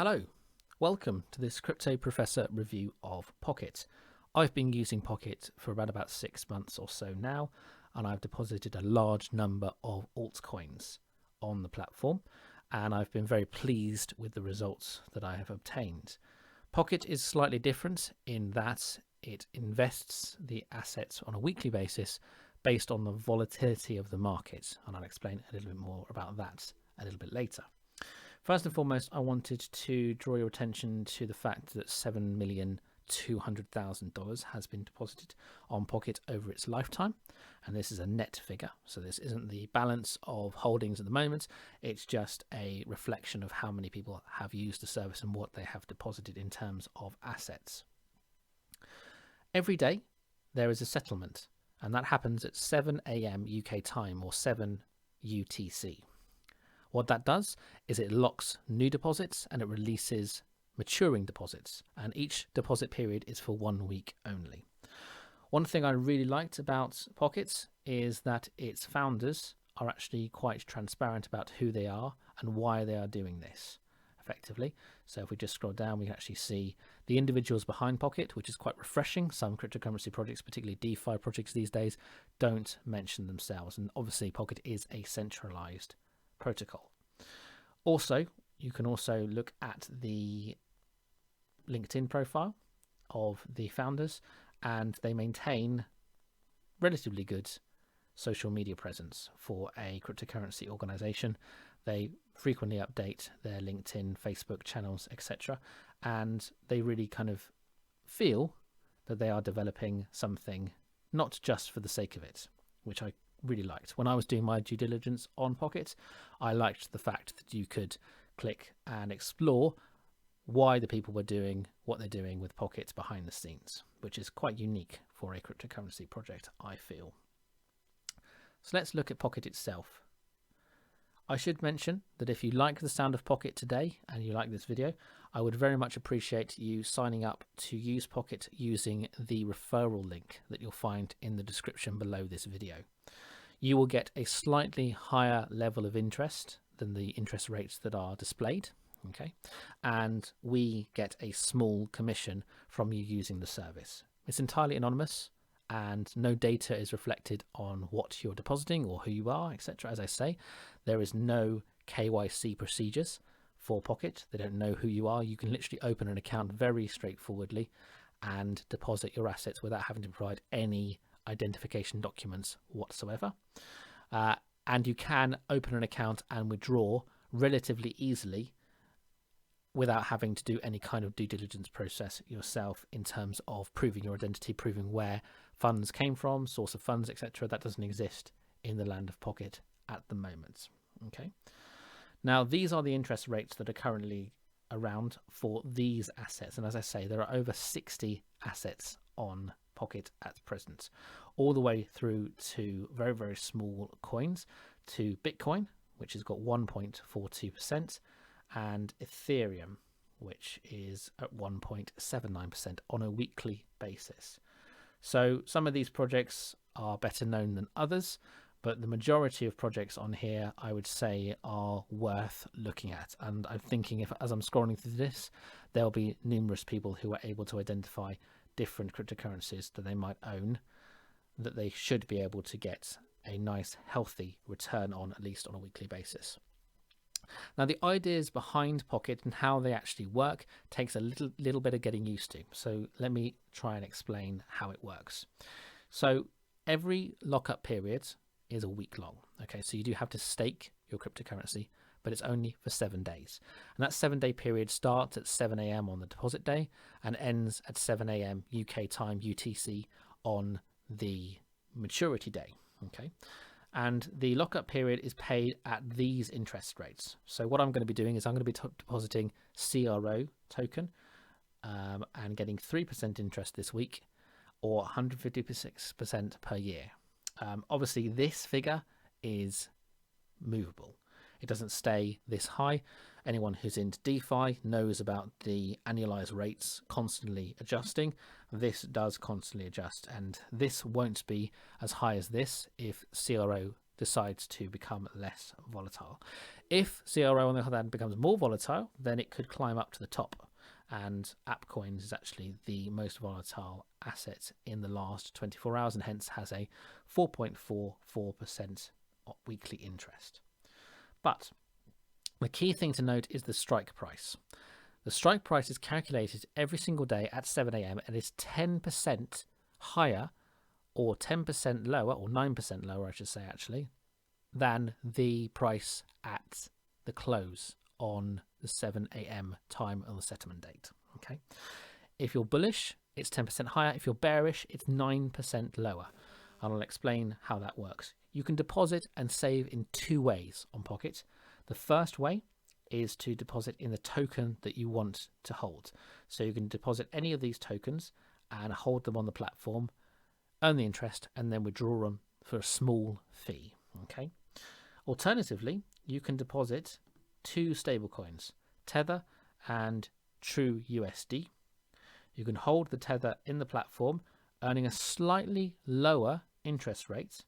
Hello, welcome to this Crypto Professor review of Pocket. I've been using Pocket for around about 6 months or so now, and I've deposited a large number of altcoins on the platform, and I've been very pleased with the results that I have obtained. Pocket is slightly different in that it invests the assets on a weekly basis based on the volatility of the market, and I'll explain a little bit more about that a little bit later. First and foremost, I wanted to draw your attention to the fact that $7,200,000 has been deposited on Pocket over its lifetime, and this is a net figure, so this isn't the balance of holdings at the moment, it's just a reflection of how many people have used the service and what they have deposited in terms of assets. Every day there is a settlement, and that happens at 7 AM UK time, or 7 UTC. What that does is it locks new deposits and it releases maturing deposits, and each deposit period is for 1 week only. One thing I really liked about Pocket is that its founders are actually quite transparent about who they are and why they are doing this effectively. So if we just scroll down, we can actually see the individuals behind Pocket, which is quite refreshing. Some cryptocurrency projects, particularly DeFi projects these days, don't mention themselves, and obviously Pocket is a centralized protocol. Also, you can also look at the LinkedIn profile of the founders, and they maintain relatively good social media presence for a cryptocurrency organization. They frequently update their LinkedIn, Facebook channels, etc., and they really kind of feel that they are developing something not just for the sake of it, which I really liked. When I was doing my due diligence on Pocket, I liked the fact that you could click and explore why the people were doing what they're doing with Pocket behind the scenes, which is quite unique for a cryptocurrency project, I feel. So let's look at Pocket itself. I should mention that if you like the sound of Pocket today and you like this video, I would very much appreciate you signing up to use Pocket using the referral link that you'll find in the description below this video. You will get a slightly higher level of interest than the interest rates that are displayed, okay? And we get a small commission from you using the service. It's entirely anonymous, and no data is reflected on what you're depositing or who you are, etc. As I say, there is no KYC procedures for Pocket. They don't know who you are. You can literally open an account very straightforwardly and deposit your assets without having to provide any identification documents whatsoever. And you can open an account and withdraw relatively easily without having to do any kind of due diligence process yourself in terms of proving your identity, proving where funds came from, source of funds, etc. That doesn't exist in the land of Pocket at the moment. Okay. Now, these are the interest rates that are currently around for these assets. And as I say, there are over 60 assets on Pocket at present, all the way through to very, very small coins, to Bitcoin, which has got 1.42%, and Ethereum, which is at 1.79% on a weekly basis. So some of these projects are better known than others, but the majority of projects on here, I would say, are worth looking at. And I'm thinking, as I'm scrolling through this, there'll be numerous people who are able to identify different cryptocurrencies that they might own, that they should be able to get a nice, healthy return on, at least on a weekly basis. Now, the ideas behind Pocket and how they actually work takes a little bit of getting used to. So let me try and explain how it works. So every lockup period is a week long. Okay, so you do have to stake your cryptocurrency, but it's only for 7 days. And that 7-day period starts at 7 AM on the deposit day and ends at 7 AM UK time UTC on the maturity day. Okay. And the lockup period is paid at these interest rates. So what I'm going to be doing is I'm going to be depositing CRO token and getting 3% interest this week, or 156% per year. Obviously, this figure is movable. It doesn't stay this high. Anyone who's into DeFi knows about the annualized rates constantly adjusting. This does constantly adjust, and this won't be as high as this if CRO decides to become less volatile. If CRO on the other hand becomes more volatile, then it could climb up to the top, and AppCoins is actually the most volatile asset in the last 24 hours and hence has a 4.44% weekly interest. But the key thing to note is the strike price. The strike price is calculated every single day at 7 a.m. and is 10% higher or 10% lower, or 9% lower I should say actually, than the price at the close on the 7 a.m. time on the settlement date. Okay, if you're bullish, it's 10% higher. If you're bearish, it's 9% lower. And I'll explain how that works. You can deposit and save in two ways on Pocket. The first way is to deposit in the token that you want to hold. So you can deposit any of these tokens and hold them on the platform, earn the interest, and then withdraw them for a small fee. Okay. Alternatively, you can deposit two stablecoins, Tether and True USD. You can hold the Tether in the platform, earning a slightly lower interest rate,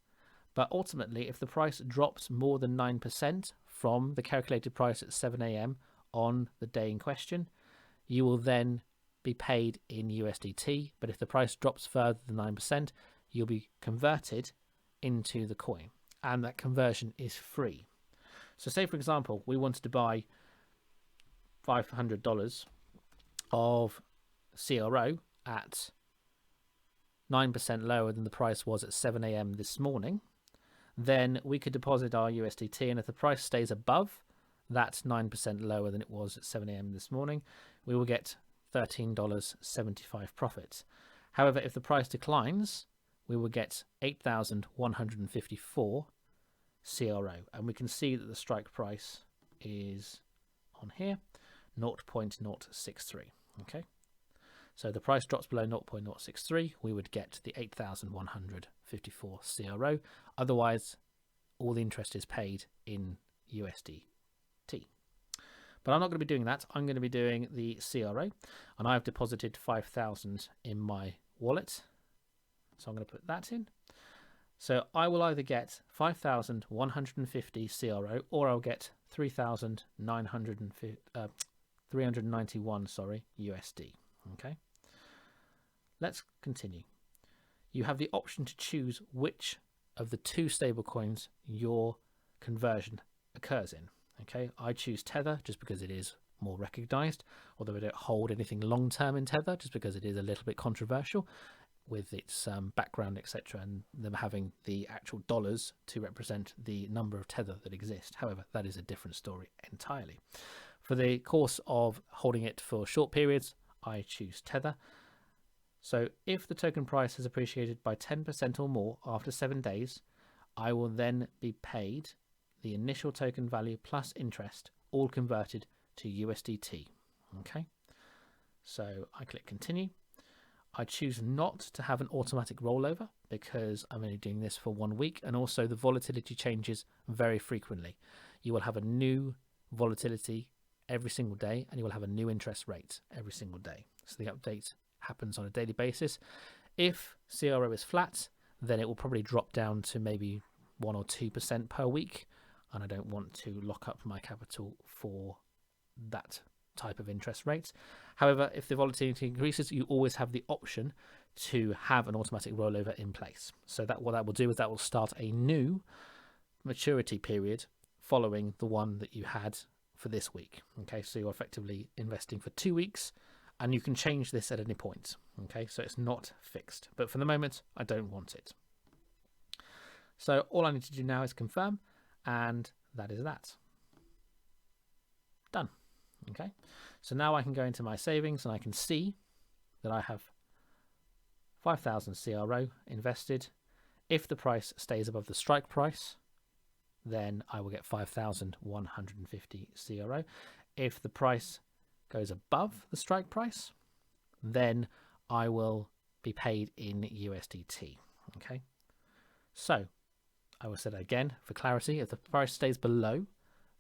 but ultimately, if the price drops more than 9% from the calculated price at 7 a.m. on the day in question, you will then be paid in USDT. But if the price drops further than 9%, you'll be converted into the coin, and that conversion is free. So say, for example, we wanted to buy $500 of CRO at 9% lower than the price was at 7 a.m. this morning, then we could deposit our USDT, and if the price stays above that 9% lower than it was at 7 a.m. this morning, we will get $13.75 profit. However, if the price declines, we will get 8,154 CRO, and we can see that the strike price is on here, 0.063. Okay, so the price drops below 0.063, we would get the 8,154 CRO. Otherwise, all the interest is paid in USDT. But I'm not going to be doing that. I'm going to be doing the CRO, and I've deposited 5,000 in my wallet. So I'm going to put that in. So I will either get 5,150 CRO, or I'll get 391 USD. Okay. Let's continue. You have the option to choose which of the two stablecoins your conversion occurs in. Okay, I choose Tether just because it is more recognized, although I don't hold anything long term in Tether just because it is a little bit controversial with its background, etc., and them having the actual dollars to represent the number of Tether that exist. However, that is a different story entirely. For the course of holding it for short periods, I choose Tether. So if the token price has appreciated by 10% or more after 7 days, I will then be paid the initial token value plus interest, all converted to USDT. Okay, so I click continue. I choose not to have an automatic rollover because I'm only doing this for 1 week, and also the volatility changes very frequently. You will have a new volatility every single day, and you will have a new interest rate every single day. So the update happens on a daily basis. If CRO is flat, then it will probably drop down to maybe 1 or 2% per week, and I don't want to lock up my capital for that type of interest rate. However, if the volatility increases, you always have the option to have an automatic rollover in place. So that what that will do is that will start a new maturity period following the one that you had for this week. Okay, so you're effectively investing for 2 weeks, and you can change this at any point. Okay, so it's not fixed, but for the moment I don't want it. So all I need to do now is confirm, and that is that. Done. Okay, so now I can go into my savings and I can see that I have 5,000 CRO invested. If the price stays above the strike price, then I will get 5,150 CRO. If the price goes above the strike price, then I will be paid in USDT. Okay, so I will say that again for clarity. If the price stays below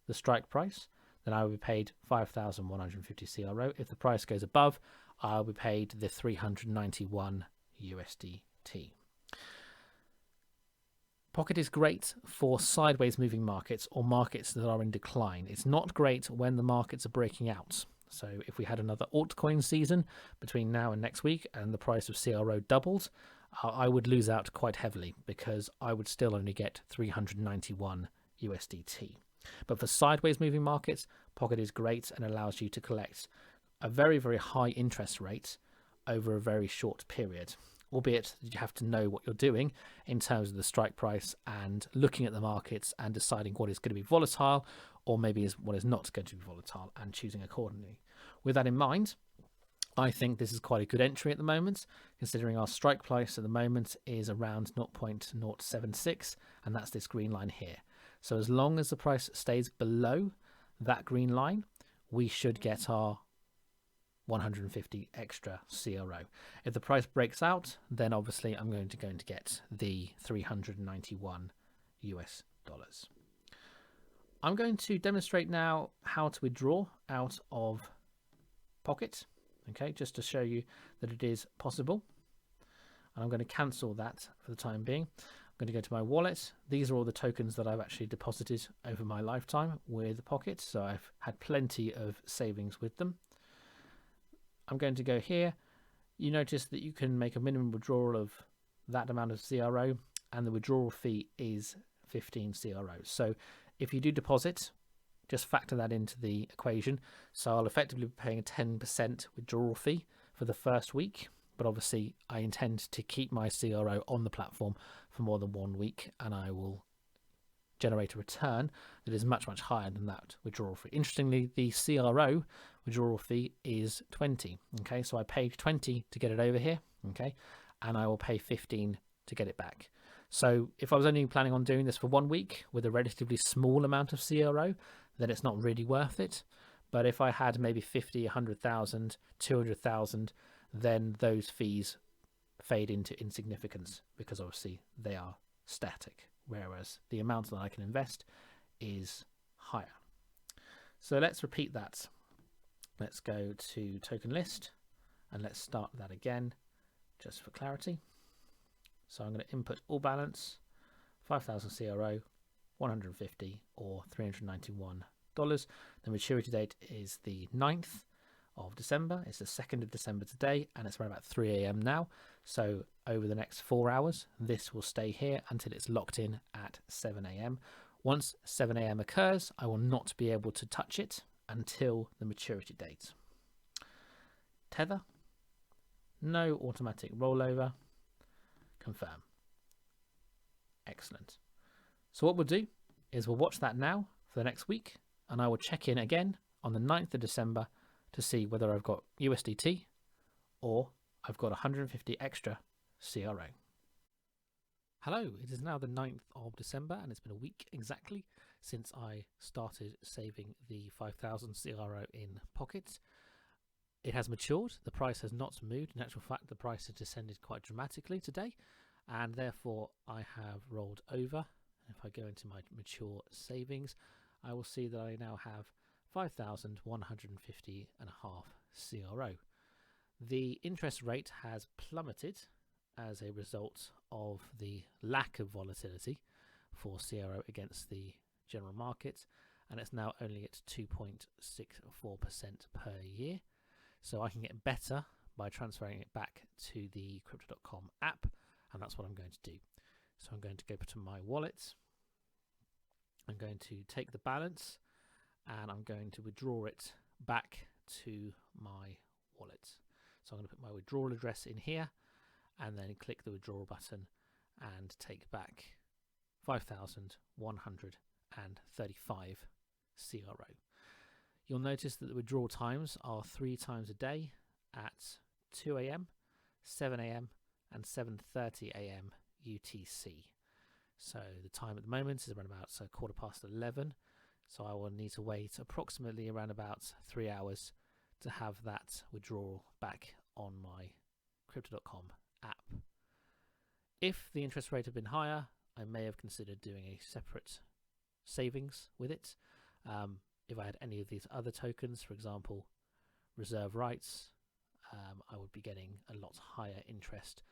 the strike price, then I will be paid 5,150 CRO. If the price goes above, I'll be paid the 391 USDT. Pocket is great for sideways moving markets or markets that are in decline. It's not great when the markets are breaking out. So if we had another altcoin season between now and next week and the price of CRO doubled, I would lose out quite heavily because I would still only get 391 USDT. But for sideways moving markets, Pocket is great and allows you to collect a very, very high interest rate over a very short period, albeit you have to know what you're doing in terms of the strike price and looking at the markets and deciding what is going to be volatile or maybe what is not going to be volatile and choosing accordingly. With that in mind, I think this is quite a good entry at the moment, considering our strike price at the moment is around 0.076, and that's this green line here. So as long as the price stays below that green line, we should get our 150 extra CRO. If the price breaks out, then obviously I'm going to get the 391 US dollars. I'm going to demonstrate now how to withdraw out of Pocket, okay, just to show you that it is possible. And I'm going to cancel that for the time being. I'm going to go to my wallet. These are all the tokens that I've actually deposited over my lifetime with Pocket, so I've had plenty of savings with them. I'm going to go here. You notice that you can make a minimum withdrawal of that amount of CRO, and the withdrawal fee is 15 CRO. So if you do deposit, just factor that into the equation. So I'll effectively be paying a 10% withdrawal fee for the first week, but obviously I intend to keep my CRO on the platform for more than 1 week, and I will generate a return that is much, much higher than that withdrawal fee. Interestingly, the CRO withdrawal fee is 20. Okay, so I paid 20 to get it over here, okay, and I will pay 15 to get it back. So if I was only planning on doing this for 1 week with a relatively small amount of CRO, then it's not really worth it. But if I had maybe 50, 100,000, 200,000, then those fees fade into insignificance because obviously they are static, whereas the amount that I can invest is higher. So let's repeat that. Let's go to token list and let's start that again just for clarity. So I'm going to input all balance, 5,000 CRO, 150 or $391. The maturity date is the 9th of December. It's the 2nd of December today, and it's around about 3 AM now. So over the next 4 hours, this will stay here until it's locked in at 7 AM. Once 7 AM occurs, I will not be able to touch it until the maturity date. Tether, no automatic rollover. Confirm. Excellent. So what we'll do is we'll watch that now for the next week, and I will check in again on the 9th of December to see whether I've got USDT or I've got 150 extra CRO. Hello, it is now the 9th of December and it's been a week exactly since I started saving the 5,000 CRO in Pocket. It has matured, the price has not moved. In actual fact, the price has descended quite dramatically today, and therefore I have rolled over. If I go into my mature savings, I will see that I now have 5,150 and a half CRO. The interest rate has plummeted as a result of the lack of volatility for CRO against the general market, and it's now only at 2.64% per year. So I can get better by transferring it back to the Crypto.com app, and that's what I'm going to do. So I'm going to go to my wallet. I'm going to take the balance and I'm going to withdraw it back to my wallet. So I'm going to put my withdrawal address in here and then click the withdrawal button and take back 5,135 CRO. You'll notice that the withdrawal times are 3 times a day at 2 AM, 7 AM and 7:30 AM UTC. So the time at the moment is around about 11:15. So I will need to wait approximately around about 3 hours to have that withdrawal back on my Crypto.com app. If the interest rate had been higher, I may have considered doing a separate savings with it. If I had any of these other tokens, for example, reserve rights, I would be getting a lot higher interest.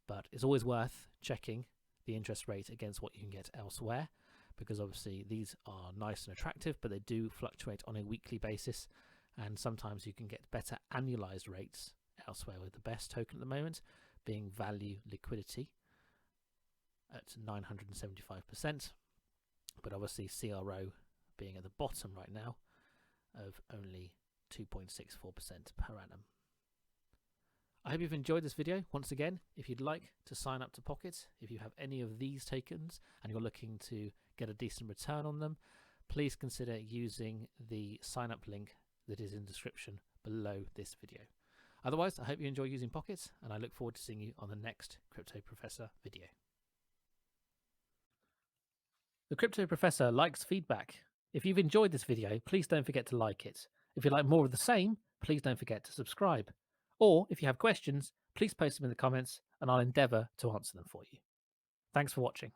But it's always worth checking the interest rate against what you can get elsewhere, because obviously these are nice and attractive, but they do fluctuate on a weekly basis, and sometimes you can get better annualized rates elsewhere, with the best token at the moment being Value Liquidity at 975%, but obviously CRO being at the bottom right now of only 2.64% per annum. I hope you've enjoyed this video. Once again, if you'd like to sign up to Pocket, if you have any of these tokens and you're looking to get a decent return on them, please consider using the sign up link that is in the description below this video. Otherwise, I hope you enjoy using Pocket, and I look forward to seeing you on the next Crypto Professor video. The Crypto Professor likes feedback. If you've enjoyed this video, please don't forget to like it. If you'd like more of the same, please don't forget to subscribe. Or if you have questions, please post them in the comments and I'll endeavour to answer them for you. Thanks for watching.